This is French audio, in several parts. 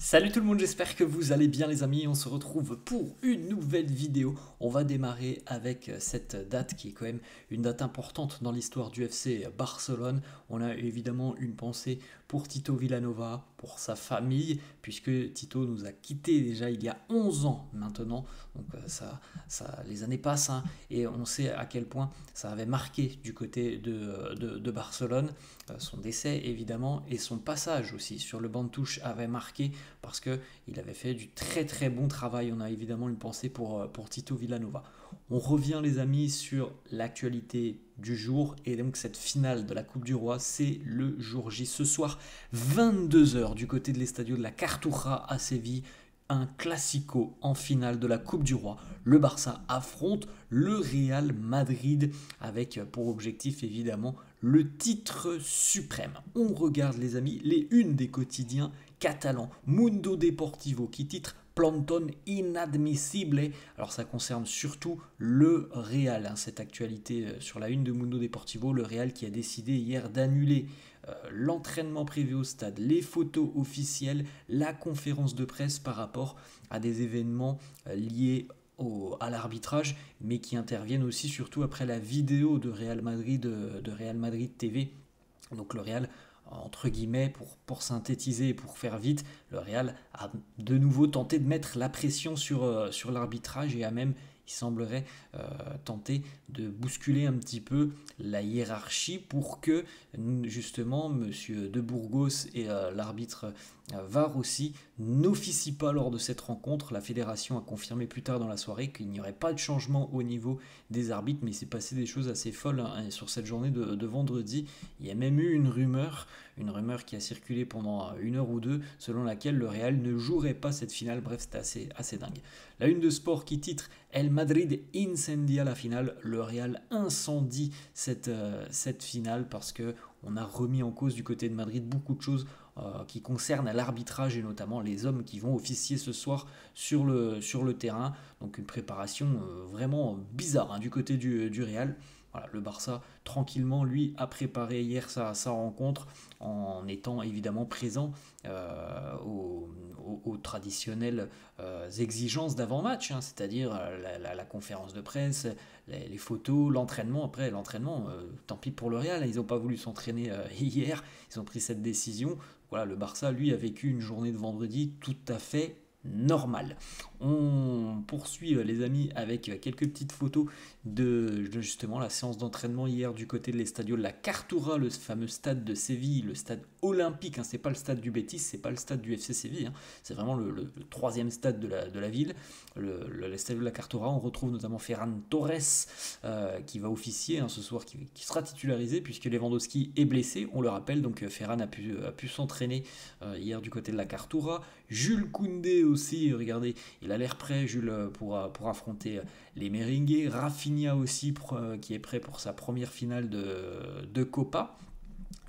Salut tout le monde, j'espère que vous allez bien les amis, on se retrouve pour une nouvelle vidéo. On va démarrer avec cette date qui est quand même une date importante dans l'histoire du FC Barcelone. On a évidemment une pensée pour Tito Villanova, pour sa famille, puisque Tito nous a quittés déjà il y a 11 ans maintenant. Donc les années passent hein, et on sait à quel point ça avait marqué du côté de Barcelone. Son décès évidemment et son passage aussi sur le banc de touche avait marqué parce qu'il avait fait du très très bon travail. On a évidemment une pensée pour Tito Villanova. On revient les amis sur l'actualité du jour et donc cette finale de la Coupe du Roi, c'est le jour J. Ce soir, 22 h du côté de l'Estadio de la Cartuja à Séville, un classico en finale de la Coupe du Roi. Le Barça affronte le Real Madrid avec pour objectif évidemment le titre suprême. On regarde les amis les unes des quotidiens catalans. Mundo Deportivo qui titre Planton inadmissible. Alors ça concerne surtout le Real, hein, cette actualité sur la une de Mundo Deportivo, le Real qui a décidé hier d'annuler l'entraînement prévu au stade, les photos officielles, la conférence de presse par rapport à des événements liés à l'arbitrage, mais qui interviennent aussi surtout après la vidéo de Real Madrid TV. Donc le Real, entre guillemets, pour synthétiser et pour faire vite, le Real a de nouveau tenté de mettre la pression sur l'arbitrage et a même, il semblerait, tenter de bousculer un petit peu la hiérarchie pour que justement Monsieur De Burgos et l'arbitre VAR aussi n'officie pas lors de cette rencontre. La fédération a confirmé plus tard dans la soirée qu'il n'y aurait pas de changement au niveau des arbitres, mais il s'est passé des choses assez folles hein, sur cette journée de vendredi. Il y a même eu une rumeur qui a circulé pendant une heure ou deux, selon laquelle le Real ne jouerait pas cette finale. Bref, c'était assez dingue. La une de sport qui titre El Madrid incendia la finale. Le Real incendie cette finale parce que on a remis en cause du côté de Madrid beaucoup de choses qui concernent l'arbitrage et notamment les hommes qui vont officier ce soir sur le terrain. Donc une préparation vraiment bizarre hein, du côté du Real. Voilà, le Barça, tranquillement, lui, a préparé hier sa rencontre en étant évidemment présent aux traditionnelles exigences d'avant-match, hein, c'est-à-dire la conférence de presse, les photos, l'entraînement. Après, l'entraînement, tant pis pour le Real, ils n'ont pas voulu s'entraîner hier, ils ont pris cette décision. Voilà, le Barça, lui, a vécu une journée de vendredi tout à fait normal. On poursuit les amis avec quelques petites photos de justement la séance d'entraînement hier du côté de l'Estadio de la Cartuja, le fameux stade de Séville, le stade olympique, hein, c'est pas le stade du Betis, c'est pas le stade du FC Séville, hein, c'est vraiment le troisième stade de la ville, l'Estadio de la Cartuja. On retrouve notamment Ferran Torres qui va officier hein, ce soir, qui sera titularisé puisque Lewandowski est blessé, on le rappelle, donc Ferran a pu s'entraîner hier du côté de la Cartuja. Jules Koundé aussi, regardez, il a l'air prêt, Jules, pour affronter les Merengues. Rafinha aussi, qui est prêt pour sa première finale de Copa.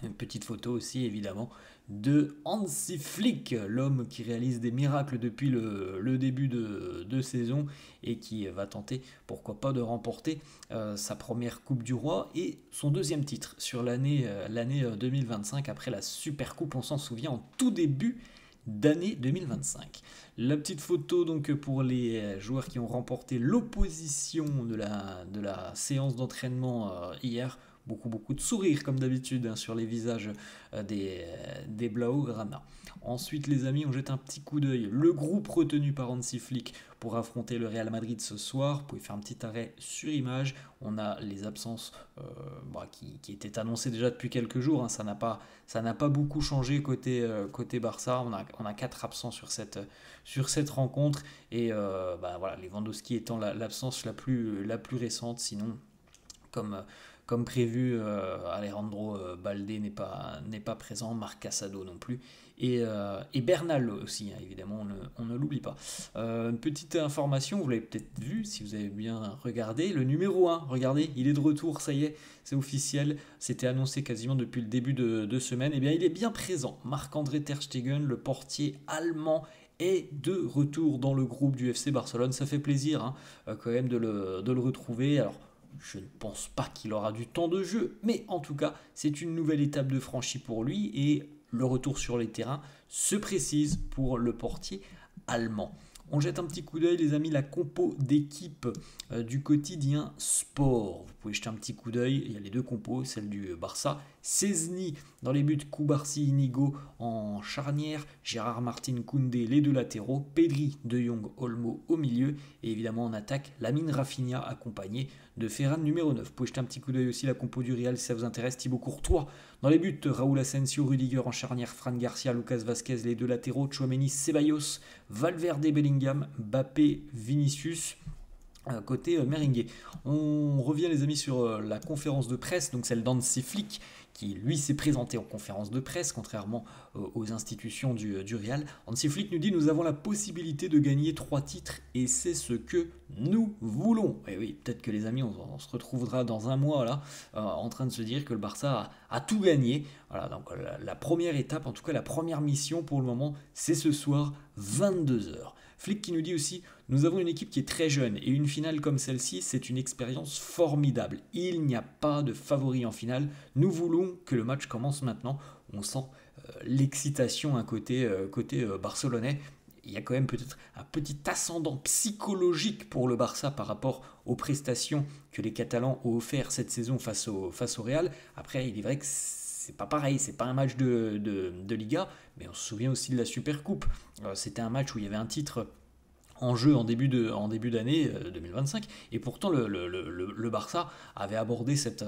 Une petite photo aussi, évidemment, de Hansi Flick, l'homme qui réalise des miracles depuis le début de saison et qui va tenter, pourquoi pas, de remporter sa première Coupe du Roi et son deuxième titre sur l'année 2025 après la Super Coupe, on s'en souvient, en tout début d'année 2025. La petite photo donc pour les joueurs qui ont remporté l'opposition de la séance d'entraînement hier. Beaucoup de sourires comme d'habitude hein, sur les visages des Blaugrana. Ensuite les amis, on jette un petit coup d'œil. Le groupe retenu par Hansi Flick pour affronter le Real Madrid ce soir. Vous pouvez faire un petit arrêt sur image. On a les absences qui étaient annoncées déjà depuis quelques jours. Hein. Ça n'a pas beaucoup changé côté Barça. On a 4 absents sur cette rencontre. Et voilà, Lewandowski étant l'absence la plus récente. Sinon, comme prévu, Alejandro Balde n'est pas présent, Marc Casado non plus, et Bernal aussi, hein, évidemment, on ne l'oublie pas. Une petite information, vous l'avez peut-être vu si vous avez bien regardé, le numéro 1, regardez, il est de retour, ça y est, c'est officiel, c'était annoncé quasiment depuis le début de semaine, et bien il est bien présent, Marc-André Ter Stegen, le portier allemand, est de retour dans le groupe du FC Barcelone, ça fait plaisir hein, quand même de le retrouver. Alors je ne pense pas qu'il aura du temps de jeu, mais en tout cas, c'est une nouvelle étape de franchie pour lui et le retour sur les terrains se précise pour le portier allemand. On jette un petit coup d'œil, les amis, la compo d'équipe du quotidien sport. Vous pouvez jeter un petit coup d'œil, il y a les deux compos, celle du Barça. Szczęsny dans les buts, Kubarsi, Inigo en charnière, Gérard Martin, Koundé, les deux latéraux, Pedri, De Jong, Olmo au milieu, et évidemment en attaque, Lamine Rafinha accompagné de Ferran numéro 9. Vous pouvez jeter un petit coup d'œil aussi la compo du Real si ça vous intéresse, Thibaut Courtois. Dans les buts, Raúl Asensio, Rudiger en charnière, Fran Garcia, Lucas Vazquez, les deux latéraux, Tchouaméni, Ceballos, Valverde, Bellingham, Mbappé, Vinicius. Côté merengue. On revient les amis sur la conférence de presse, donc celle d'Hansi Flick, qui lui s'est présenté en conférence de presse, contrairement aux institutions du Real. Hansi Flick nous dit: nous avons la possibilité de gagner 3 titres et c'est ce que nous voulons. Et oui, peut-être que les amis, on se retrouvera dans un mois là, en train de se dire que le Barça a tout gagné. Voilà, donc la première étape, en tout cas la première mission pour le moment, c'est ce soir, 22h. Flick qui nous dit aussi: nous avons une équipe qui est très jeune et une finale comme celle-ci, c'est une expérience formidable. Il n'y a pas de favori en finale. Nous voulons que le match commence maintenant. On sent l'excitation côté barcelonais. Il y a quand même peut-être un petit ascendant psychologique pour le Barça par rapport aux prestations que les Catalans ont offert cette saison face au Real. Après, il est vrai que c'est pas pareil, c'est pas un match de Liga, mais on se souvient aussi de la Supercoupe. C'était un match où il y avait un titre en jeu en début d'année 2025, et pourtant le Barça avait abordé cette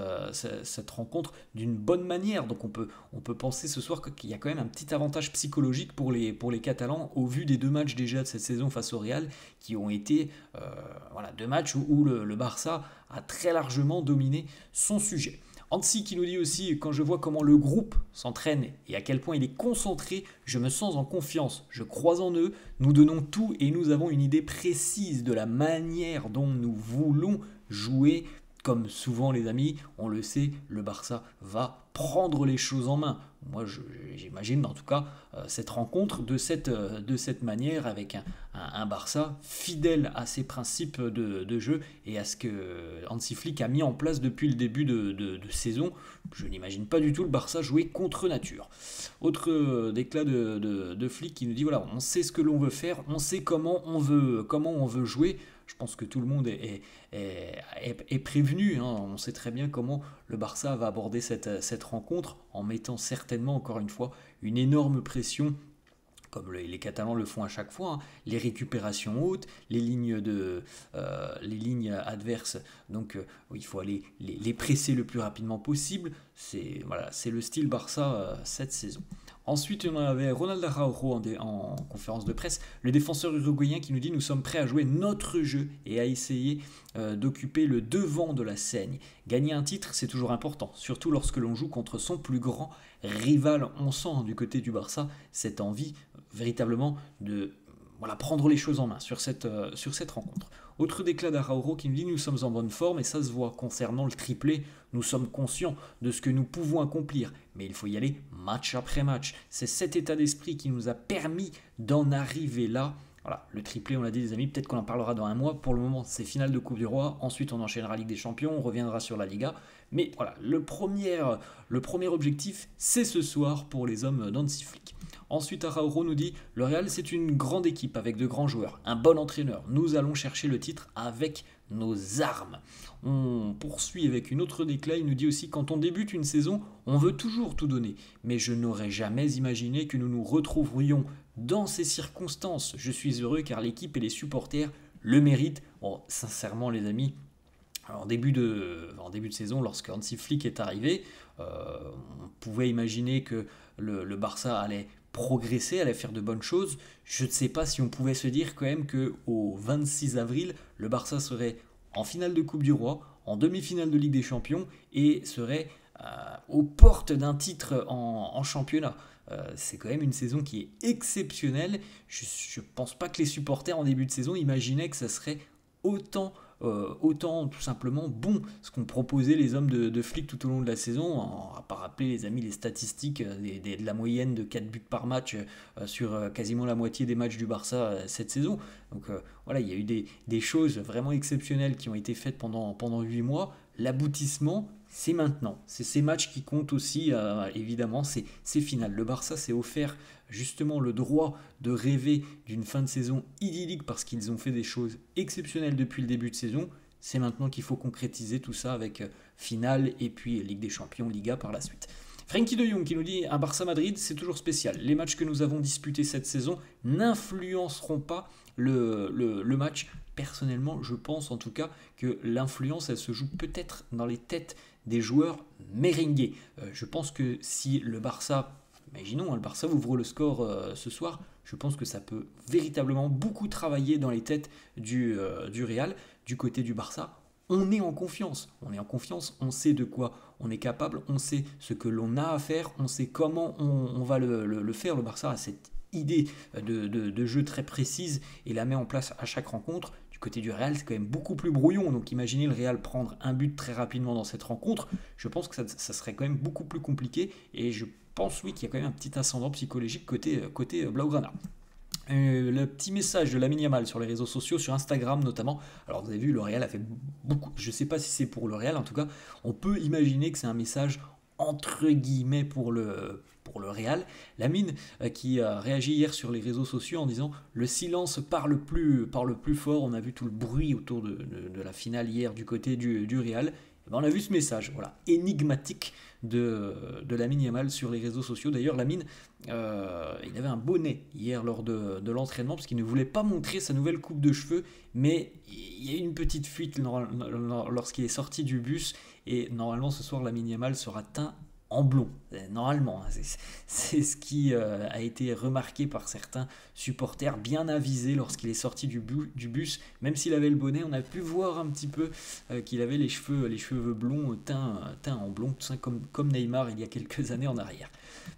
rencontre d'une bonne manière. Donc on peut penser ce soir qu'il y a quand même un petit avantage psychologique pour les Catalans au vu des 2 matchs déjà de cette saison face au Real, qui ont été 2 matchs où le Barça a très largement dominé son sujet. Hansi qui nous dit aussi: quand je vois comment le groupe s'entraîne et à quel point il est concentré, je me sens en confiance, je crois en eux, nous donnons tout et nous avons une idée précise de la manière dont nous voulons jouer. Comme souvent les amis, on le sait, le Barça va prendre les choses en main. Moi j'imagine en tout cas cette rencontre de cette manière, avec un Barça fidèle à ses principes de jeu et à ce que Hansi Flick a mis en place depuis le début de saison. Je n'imagine pas du tout le Barça jouer contre nature. Autre déclat de Flick qui nous dit: voilà, on sait ce que l'on veut faire, on sait comment on veut jouer. Je pense que tout le monde est prévenu, hein. On sait très bien comment le Barça va aborder cette rencontre, en mettant certainement, encore une fois, une énorme pression, comme les Catalans le font à chaque fois, hein. Les récupérations hautes, les lignes adverses, donc il faut aller les presser le plus rapidement possible. C'est le style Barça cette saison. Ensuite, on avait Ronald Araujo en conférence de presse, le défenseur uruguayen, qui nous dit: nous sommes prêts à jouer notre jeu et à essayer d'occuper le devant de la scène. Gagner un titre, c'est toujours important, surtout lorsque l'on joue contre son plus grand rival. On sent du côté du Barça cette envie véritablement de prendre les choses en main sur cette rencontre. Autre déclat d'Araujo qui nous dit: nous sommes en bonne forme et ça se voit concernant le triplé. Nous sommes conscients de ce que nous pouvons accomplir, mais il faut y aller match après match. C'est cet état d'esprit qui nous a permis d'en arriver là. Voilà, le triplé, on l'a dit les amis, peut-être qu'on en parlera dans un mois. Pour le moment, c'est finale de Coupe du Roi. Ensuite, on enchaînera Ligue des Champions, on reviendra sur la Liga. Mais voilà, le premier objectif, c'est ce soir pour les hommes d'Hansi Flick. Ensuite, Araujo nous dit: le Real, c'est une grande équipe avec de grands joueurs, un bon entraîneur. Nous allons chercher le titre avec nos armes. On poursuit avec une autre déclat. Il nous dit aussi: quand on débute une saison, on veut toujours tout donner. Mais je n'aurais jamais imaginé que nous nous retrouverions dans ces circonstances. Je suis heureux car l'équipe et les supporters le méritent. Bon, sincèrement les amis, en début de saison, lorsque Hansi Flick est arrivé, on pouvait imaginer que le Barça allait progresser, allait faire de bonnes choses. Je ne sais pas si on pouvait se dire quand même qu'au 26 avril, le Barça serait en finale de Coupe du Roi, en demi-finale de Ligue des Champions et serait aux portes d'un titre en championnat. C'est quand même une saison qui est exceptionnelle. Je ne pense pas que les supporters en début de saison imaginaient que ça serait autant tout simplement bon ce qu'ont proposé les hommes de Flick tout au long de la saison. On va pas rappeler les amis les statistiques de la moyenne de 4 buts par match sur quasiment la moitié des matchs du Barça cette saison. Donc il y a eu des choses vraiment exceptionnelles qui ont été faites pendant 8 mois. L'aboutissement, c'est maintenant. C'est ces matchs qui comptent aussi, évidemment, c'est final. Le Barça s'est offert justement le droit de rêver d'une fin de saison idyllique parce qu'ils ont fait des choses exceptionnelles depuis le début de saison. C'est maintenant qu'il faut concrétiser tout ça avec finale et puis Ligue des Champions, Liga par la suite. Frankie de Jong qui nous dit un Barça-Madrid, c'est toujours spécial. Les matchs que nous avons disputés cette saison n'influenceront pas le match. Personnellement, je pense en tout cas que l'influence, elle se joue peut-être dans les têtes des joueurs merengues. Je pense que si le Barça, imaginons, le Barça ouvre le score ce soir, je pense que ça peut véritablement beaucoup travailler dans les têtes du Real, du côté du Barça. On est en confiance, on sait de quoi on est capable, on sait ce que l'on a à faire, on sait comment on va le faire. Le Barça a cette idée de jeu très précise et la met en place à chaque rencontre. Du côté du Real, c'est quand même beaucoup plus brouillon, donc imaginez le Real prendre un but très rapidement dans cette rencontre, je pense que ça serait quand même beaucoup plus compliqué et je pense oui qu'il y a quand même un petit ascendant psychologique côté Blaugrana. Le petit message de Lamine Yamal sur les réseaux sociaux, sur Instagram notamment. Alors vous avez vu, le Real a fait beaucoup. Je ne sais pas si c'est pour le Real, en tout cas, on peut imaginer que c'est un message entre guillemets pour le Real. Lamine qui a réagi hier sur les réseaux sociaux en disant le silence parle plus fort. On a vu tout le bruit autour de la finale hier du côté du Real. Ben on a vu ce message, voilà, énigmatique de Lamine Yamal sur les réseaux sociaux. D'ailleurs, Lamine, il avait un bonnet hier lors de l'entraînement parce qu'il ne voulait pas montrer sa nouvelle coupe de cheveux, mais il y a eu une petite fuite lorsqu'il est sorti du bus et normalement ce soir Lamine Yamal sera teint en blond, normalement. C'est ce qui a été remarqué par certains supporters bien avisés lorsqu'il est sorti du bus. Même s'il avait le bonnet, on a pu voir un petit peu qu'il avait les cheveux blonds teints en blond, tout ça comme Neymar il y a quelques années en arrière.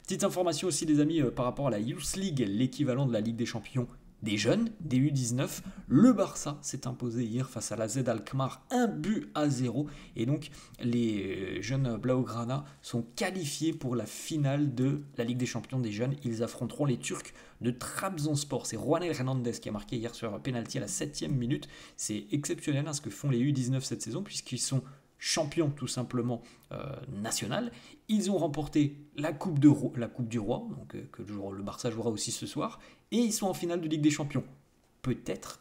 Petite information aussi les amis par rapport à la Youth League, l'équivalent de la Ligue des Champions des jeunes, des U19, le Barça s'est imposé hier face à la Z Alkmaar 1-0 et donc les jeunes Blaugrana sont qualifiés pour la finale de la Ligue des Champions des jeunes. Ils affronteront les Turcs de Trabzonspor. C'est Juan Hernandez qui a marqué hier sur un penalty à la 7e minute. C'est exceptionnel ce que font les U19 cette saison puisqu'ils sont champions tout simplement national. Ils ont remporté la Coupe du Roi, donc, que le Barça jouera aussi ce soir, et ils sont en finale de Ligue des Champions. Peut-être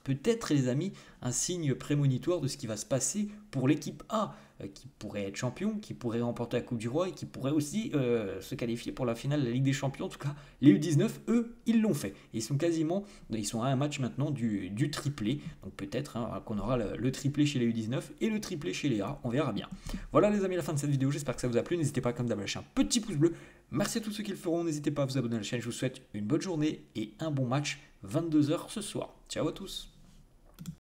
les amis, un signe prémonitoire de ce qui va se passer pour l'équipe A, qui pourrait être champion, qui pourrait remporter la Coupe du Roi et qui pourrait aussi se qualifier pour la finale de la Ligue des Champions. En tout cas, les U19, eux, ils l'ont fait. Et ils sont à un match maintenant du triplé. Donc peut-être qu'on aura le triplé chez les U19 et le triplé chez les A. On verra bien. Voilà les amis, la fin de cette vidéo. J'espère que ça vous a plu. N'hésitez pas comme d'hab à lâcher un petit pouce bleu. Merci à tous ceux qui le feront. N'hésitez pas à vous abonner à la chaîne. Je vous souhaite une bonne journée et un bon match 22h ce soir. Ciao à tous.